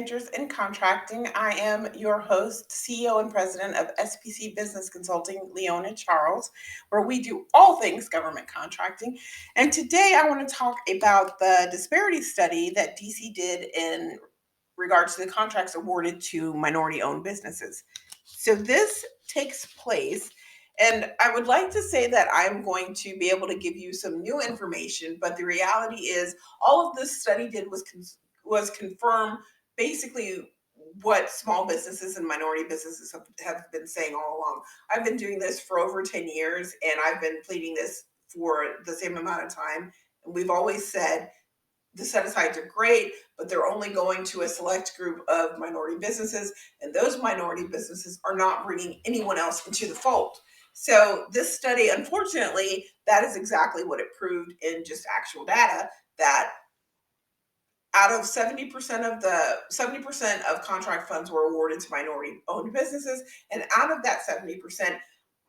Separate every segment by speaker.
Speaker 1: managers in contracting. I am your host, CEO and president of SPC Business Consulting, Leona Charles, where we do all things government contracting. And today I want to talk about the disparity study that DC did in regards to the contracts awarded to minority owned businesses. So this takes place, and I would like to say that I'm going to be able to give you some new information, but the reality is all of this study did was confirm basically what small businesses and minority businesses have been saying all along. I've been doing this for over 10 years and I've been pleading this for the same amount of time. And we've always said the set asides are great, but they're only going to a select group of minority businesses, and those minority businesses are not bringing anyone else into the fold. So, this study, unfortunately, that is exactly what it proved in just actual data that out of 70% of contract funds were awarded to minority owned businesses, and out of that 70%,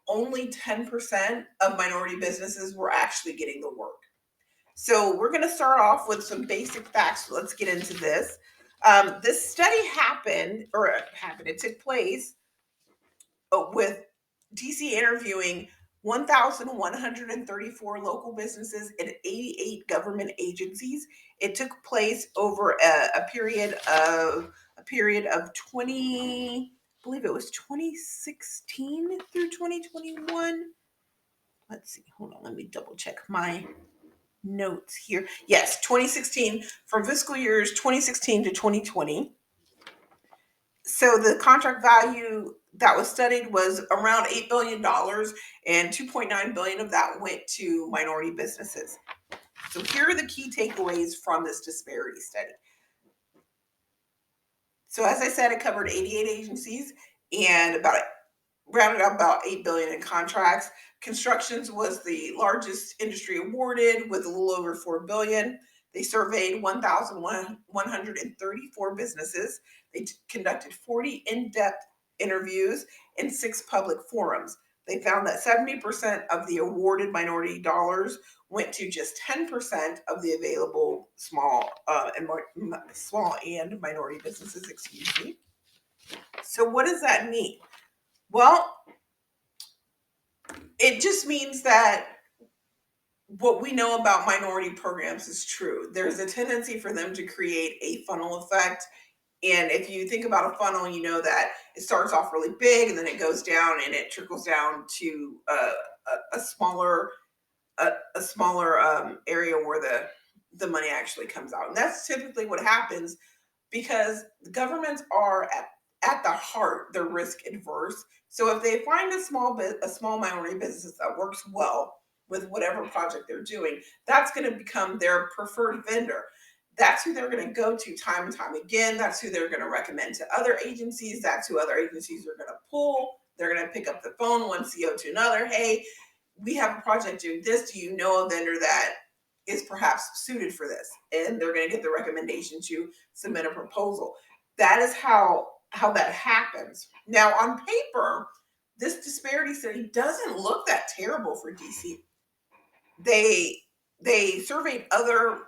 Speaker 1: only 10% of minority businesses were actually getting the work. So we're going to start off with some basic facts. Let's get into this. This study it took place with DC interviewing 1,134 local businesses and 88 government agencies. It took place over a period of 20, I believe it was 2016 through 2021. Let's see. Hold on. Let me double check my notes here. Yes, 2016, from fiscal years 2016 to 2020. So the contract value that was studied was around $8 billion, and 2.9 billion of that went to minority businesses. So here are the key takeaways from this disparity study. So as I said, it covered 88 agencies and rounded up about 8 billion in contracts. Constructions was the largest industry awarded with a little over 4 billion. They surveyed 1,134 businesses. They conducted 40 in-depth interviews in 6 public forums. They found that 70% of the awarded minority dollars went to just 10% of the available small and minority businesses. Excuse me. So what does that mean? Well, it just means that what we know about minority programs is true. There's a tendency for them to create a funnel effect. And if you think about a funnel, you know that it starts off really big and then it goes down and it trickles down to a smaller area where the money actually comes out. And that's typically what happens because the governments are at the heart, they're risk adverse. So if they find a small minority business that works well with whatever project they're doing, that's going to become their preferred vendor. That's who they're going to go to time and time again. That's who they're going to recommend to other agencies. That's who other agencies are going to pull. They're going to pick up the phone, one CO to another. Hey, we have a project doing this. Do you know a vendor that is perhaps suited for this? And they're going to get the recommendation to submit a proposal. That is how that happens. Now, on paper, this disparity study doesn't look that terrible for DC. They surveyed other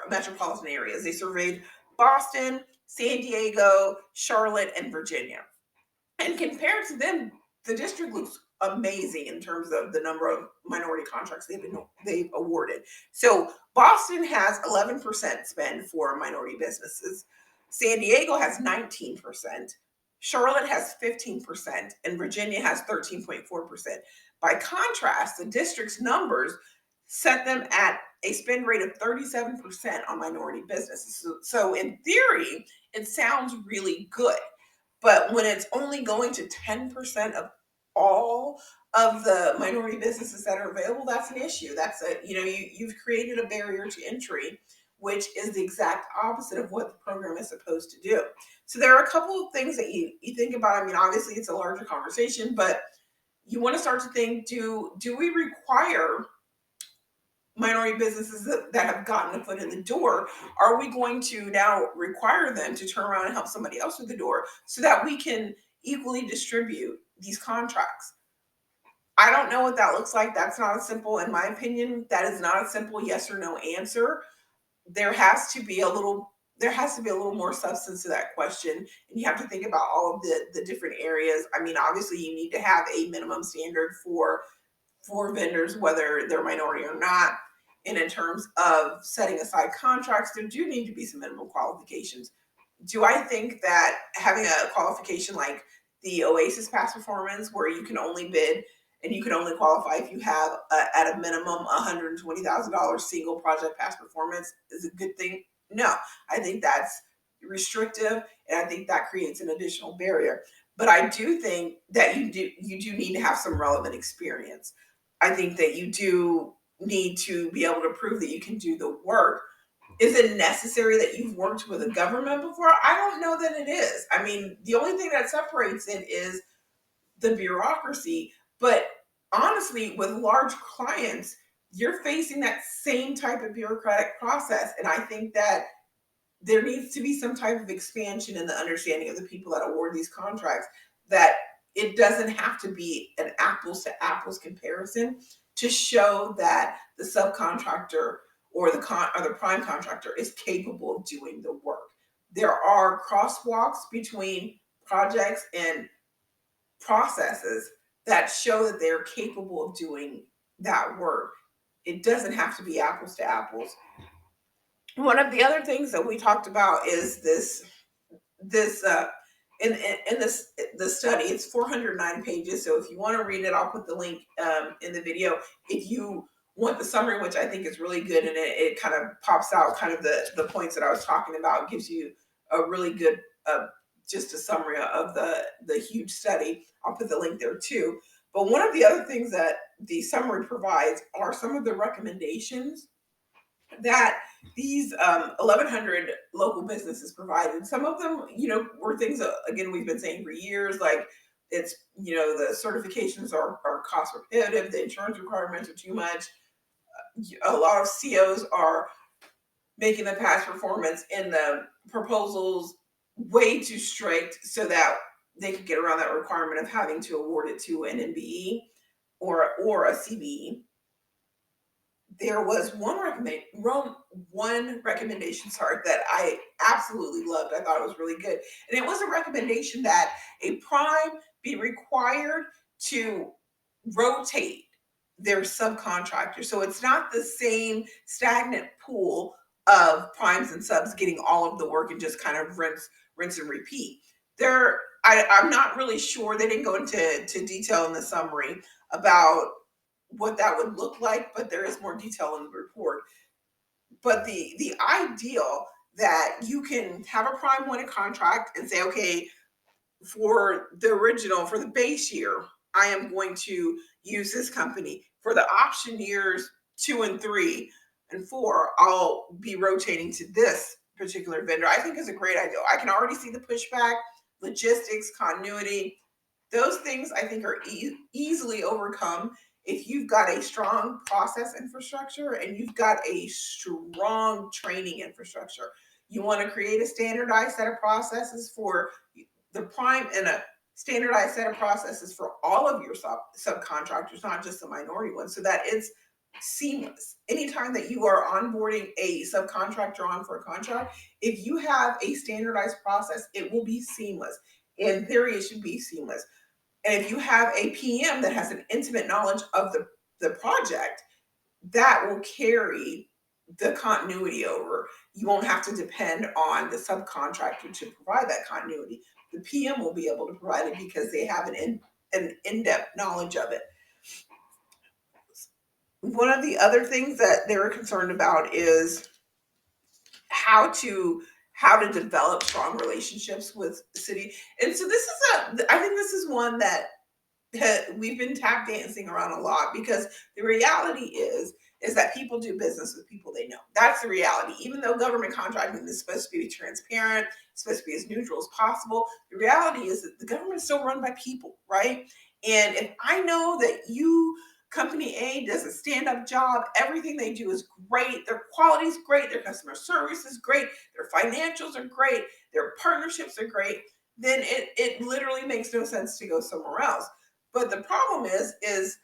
Speaker 1: metropolitan areas. They surveyed Boston, San Diego, Charlotte, and Virginia. And compared to them, the district looks amazing in terms of the number of minority contracts they've awarded. So Boston has 11% spend for minority businesses. San Diego has 19%. Charlotte has 15%, and Virginia has 13.4%. By contrast, the district's numbers set them at a spend rate of 37% on minority businesses. So in theory, it sounds really good. But when it's only going to 10% of all of the minority businesses that are available, that's an issue. You've created a barrier to entry, which is the exact opposite of what the program is supposed to do. So there are a couple of things that you think about. I mean, obviously it's a larger conversation, but you want to start to think, do we require minority businesses that have gotten a foot in the door, are we going to now require them to turn around and help somebody else with the door so that we can equally distribute these contracts? I don't know what that looks like. That's not a simple, in my opinion, that is not a simple yes or no answer. There has to be a little there has to be a little more substance to that question, and you have to think about all of the different areas. I mean, obviously, you need to have a minimum standard for vendors, whether they're minority or not. And in terms of setting aside contracts, there do need to be some minimum qualifications. Do I think that having a qualification like the Oasis past performance, where you can only bid and you can only qualify if you have at a minimum $120,000 single project past performance, is a good thing? No, I think that's restrictive, and I think that creates an additional barrier. But I do think that you do need to have some relevant experience. I think that you do need to be able to prove that you can do the work. Is it necessary that you've worked with a government before? I don't know that it is. I mean, the only thing that separates it is the bureaucracy. But honestly, with large clients, you're facing that same type of bureaucratic process. And I think that there needs to be some type of expansion in the understanding of the people that award these contracts, that it doesn't have to be an apples to apples comparison to show that the subcontractor or the prime contractor is capable of doing the work. There are crosswalks between projects and processes that show that they're capable of doing that work. It doesn't have to be apples to apples. One of the other things that we talked about is this in this the study. It's 409 pages, so if you want to read it, I'll put the link in the video. If you want the summary, which I think is really good, and it kind of pops out kind of the points that I was talking about, gives you a really good just a summary of the huge study. I'll put the link there too. But one of the other things that the summary provides are some of the recommendations that these 1,100 local businesses provided. Some of them, were things that, again, we've been saying for years, like it's, the certifications are cost prohibitive, the insurance requirements are too much. A lot of COs are making the past performance in the proposals way too strict so that they could get around that requirement of having to award it to an MBE or a CBE. There was one recommendation, sorry, that I absolutely loved. I thought it was really good. And it was a recommendation that a prime be required to rotate their subcontractors. So it's not the same stagnant pool of primes and subs getting all of the work and just kind of rinse and repeat. I'm not really sure. They didn't go into detail in the summary about what that would look like, but there is more detail in the report. But the ideal that you can have a prime win a contract and say, okay, for the base year, I am going to use this company. For the option years 2 and 3 and 4, I'll be rotating to this particular vendor. I think is a great idea. I can already see the pushback, logistics, continuity. Those things I think are easily overcome if you've got a strong process infrastructure and you've got a strong training infrastructure. You want to create a standardized set of processes for the prime and a standardized set of processes for all of your subcontractors, not just the minority ones, so that it's seamless. Anytime that you are onboarding a subcontractor on for a contract, if you have a standardized process, it will be seamless. In theory, it should be seamless. And if you have a PM that has an intimate knowledge of the project, that will carry the continuity over. You won't have to depend on the subcontractor to provide that continuity. The PM will be able to provide it because they have an in-depth knowledge of it. One of the other things that they were concerned about is how to develop strong relationships with the city. And so I think this is one that we've been tap dancing around a lot, because the reality is that people do business with people they know. That's the reality. Even though government contracting is supposed to be transparent, supposed to be as neutral as possible, the reality is that the government is still run by people, right? And if I know that company A does a stand-up job, everything they do is great, their quality is great, their customer service is great, their financials are great, their partnerships are great, then it literally makes no sense to go somewhere else. But the problem is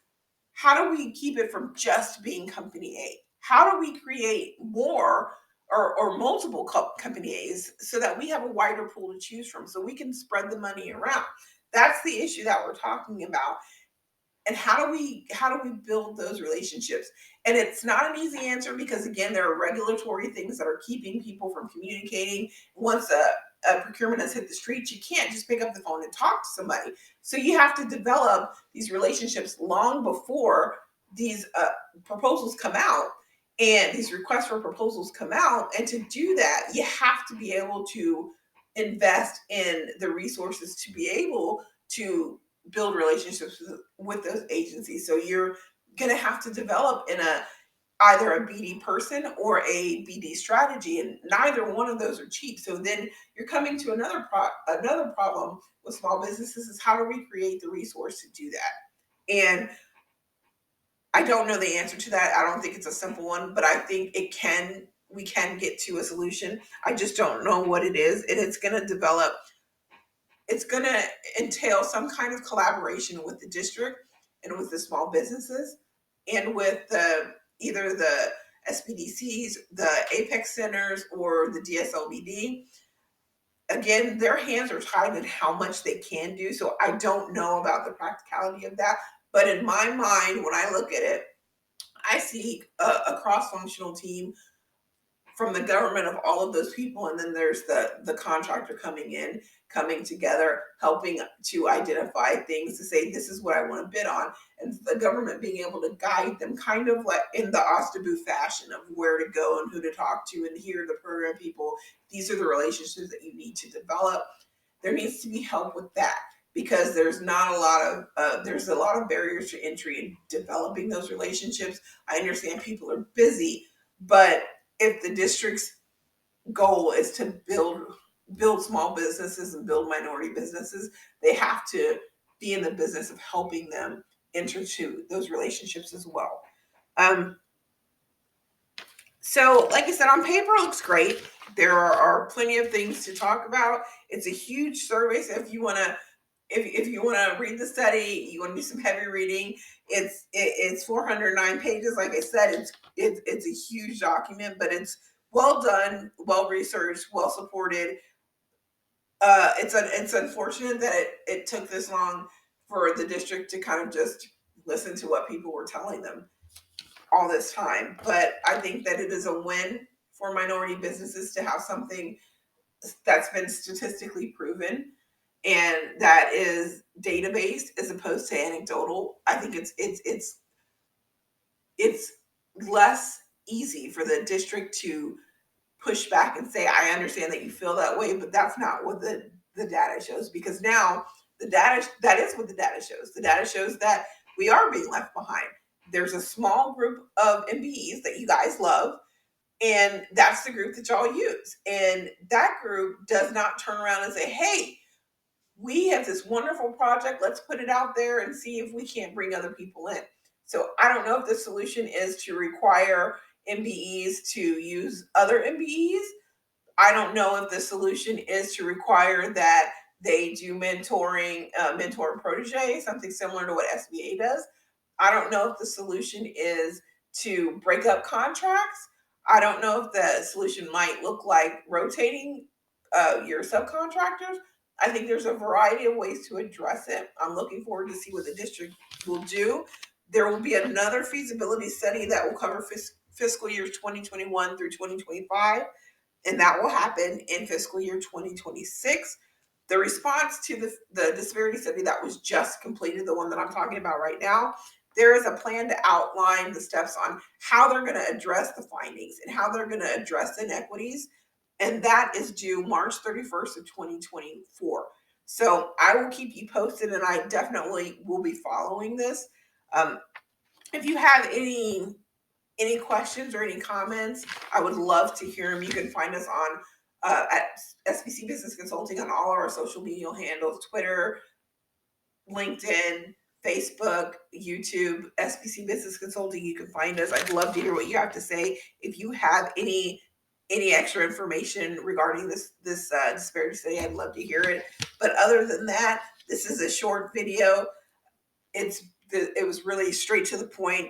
Speaker 1: how do we keep it from just being company A? How do we create more or multiple companies so that we have a wider pool to choose from so we can spread the money around. That's the issue that we're talking about. And how do we build those relationships? And it's not an easy answer because again, there are regulatory things that are keeping people from communicating. Once a procurement has hit the streets, you can't just pick up the phone and talk to somebody. So you have to develop these relationships long before these proposals come out and these requests for proposals come out. And to do that, you have to be able to invest in the resources to be able to build relationships with those agencies. So you're going to have to develop in a either a BD person or a BD strategy, and neither one of those are cheap. So then you're coming to another problem with small businesses is how do we create the resource to do that? And I don't know the answer to that. I don't think it's a simple one, but I think we can get to a solution. I just don't know what it is, and it's going to entail some kind of collaboration with the district and with the small businesses and with either the SPDCs, the Apex centers, or the DSLBD. Again, their hands are tied in how much they can do. So I don't know about the practicality of that. But in my mind, when I look at it, I see a cross functional team from the government of all of those people, and then there's the contractor coming together, helping to identify things to say this is what I want to bid on, and the government being able to guide them kind of like in the Ostabu fashion of where to go and who to talk to, and here are the program people, these are the relationships that you need to develop. There needs to be help with that because there's not a lot of there's a lot of barriers to entry in developing those relationships. I understand people are busy, but if the district's goal is to build small businesses and build minority businesses, they have to be in the business of helping them enter to those relationships as well. Um, so, like I said, on paper it looks great. There are plenty of things to talk about. It's a huge survey, so if you want to read the study, you want to do some heavy reading. It's 409 pages. Like I said, it's a huge document, but it's well done, well researched, well supported. It's unfortunate that it took this long for the district to kind of just listen to what people were telling them all this time. But I think that it is a win for minority businesses to have something that's been statistically proven and that is data based as opposed to anecdotal. I think it's less easy for the district to push back and say, I understand that you feel that way, but that's not what the data shows. Because now the data, that is what the data shows. The data shows that we are being left behind. There's a small group of MBEs that you guys love, and that's the group that y'all use. And that group does not turn around and say, hey, we have this wonderful project. Let's put it out there and see if we can't bring other people in. So I don't know if the solution is to require MBEs to use other MBEs. I don't know if the solution is to require that they do mentoring, mentor and protege, something similar to what SBA does. I don't know if the solution is to break up contracts. I don't know if the solution might look like rotating your subcontractors. I think there's a variety of ways to address it. I'm looking forward to see what the district will do. There will be another feasibility study that will cover fiscal years 2021 through 2025, and that will happen in fiscal year 2026. The response to the disparity study that was just completed, the one that I'm talking about right now, there is a plan to outline the steps on how they're going to address the findings and how they're going to address inequities. And that is due March 31st of 2024. So I will keep you posted and I definitely will be following this. Um, if you have any questions or any comments, I would love to hear them. You can find us on at SBC Business Consulting on all our social media handles, Twitter, LinkedIn, Facebook, YouTube, SBC Business Consulting. You can find us. I'd love to hear what you have to say. If you have any extra information regarding this disparity study, I'd love to hear it. But other than that, this is a short video. It was really straight to the point.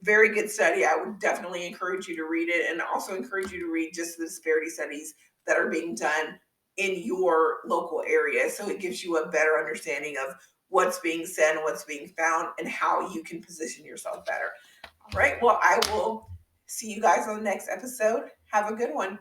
Speaker 1: very good study. I would definitely encourage you to read it, and also encourage you to read just the disparity studies that are being done in your local area. So it gives you a better understanding of what's being said and what's being found and how you can position yourself better. All right. Well, I will see you guys on the next episode. Have a good one.